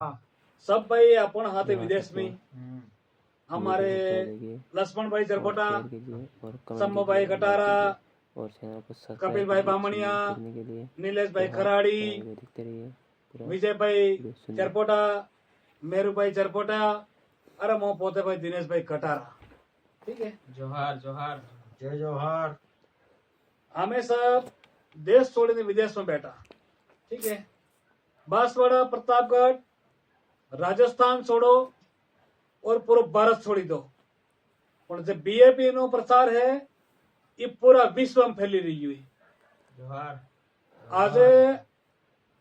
सब भाई अपन हाथे विदेश में हमारे लक्ष्मण भाई चरकोटा, शंभू भाई कटारा, कपिल भाई बामणिया, नीलेश भाई खराड़ी, विजय भाई चरपोटा, मेरू भाई चरपोटा, अरे मो पोते भाई दिनेश भाई कटारा। ठीक है, जोहार जोहार जय जोहार। हमें सब देश छोड़ने विदेश में बैठा। ठीक है, बांसवाड़ा, प्रतापगढ़, राजस्थान छोड़ो और पूरा भारत छोड़ी दो, पर जो बीजेपी नो प्रचार है ये पूरा विश्व में फैली रही हुई। जोहार आज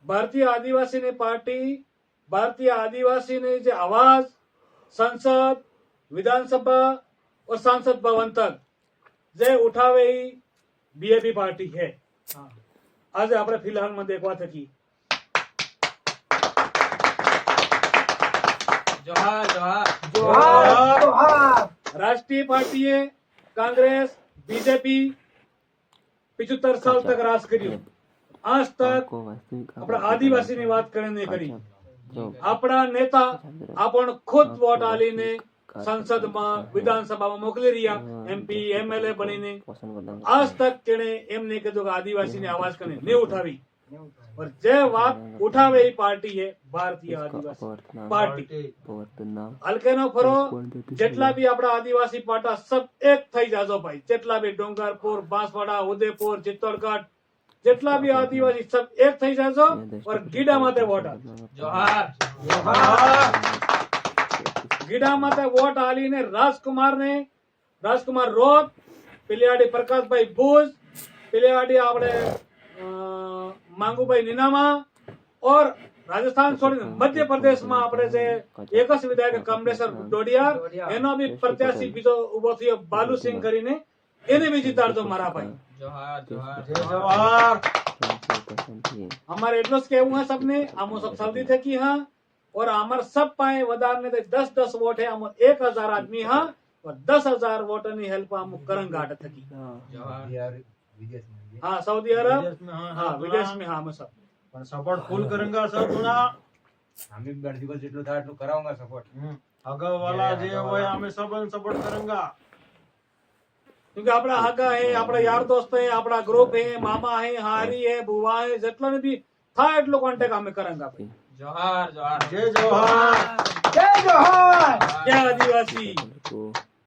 भारतीय आदिवासी ने पार्टी, भारतीय आदिवासी ने जो आवाज संसद, विधानसभा और सांसद भवन तक जे उठावे ही बीजेपी पार्टी है। आज આપણે फिलहाल में देखवा थकी जोहार जोहार जोहार जोहार। राष्ट्रीय पार्टी है कांग्रेस, बीजेपी 75 साल तक राज કર્યું। आज तक अपना आदिवासी ની વાત કરીને नहीं करी। अपना नेता अपन खुद वोट आलीने संसद में, विधानसभा में मोकली रिया, एमपी एमएलए बनीने आज तक केने एम नहीं कदो कि आदिवासी ने आवाज कने नहीं उठावी। और जे बात उठावे ही पार्टी है भारतीय आदिवासी पार्टी। हलकेनो फरो जेटला भी अपना आदिवासी पाटा सब एक थई जाजो भाई। जेटला भी डोंगरपुर, बांसवाड़ा, उदयपुर, चित्तौड़गढ़ जेटला भी आदिवासी सब एक थई जाजो और गीडा माते वोट जोहार जोहार। गीडा माते वोट आली ने राजकुमार रोत, पिलियाडी प्रकाश भाई भूज, पिलियाडी आपने मांगू भाई नीनामा और राजस्थान छोड़ी मध्य प्रदेश में आपने से एक विधायक कमलेश्वर डोडियार एनो भी प्रत्याशी बीजो उभो थयो बालू सिंह करीने एने भी जीताड़जो मारा भाई। जोहार जोहार जय जोहार। हमारे एटलो केवू है सबने हम सब सल्दी थे कि हाँ, और हमारे सब पाए वदार ने 10-10 वोट है, हम 1000 आदमी हाँ और 10,000 वोट नहीं हेल्प हम करंग घाट थकी। जोहार हाँ सऊदी अरब, विदेश में हाँ विदेश में हाँ हम सब पण सपोर्ट फुल करेंगा सब जुना। आम्ही गडदिवस जेटलो था એટલું કરાવंगा सपोर्ट। अगल वाला जे होय हमें सब सपोर्ट करेंगा। क्योंकि अपना हगा है, अपना यार दोस्त है, अपना ग्रुप है, मामा है, हारी है, बुआ है, जेटलो ने भी था एटलो कॉन्टेक्ट हमें करेंगा भाई। जोहार जोहार जय जोहार। जय जोहार। क्या आदिवासी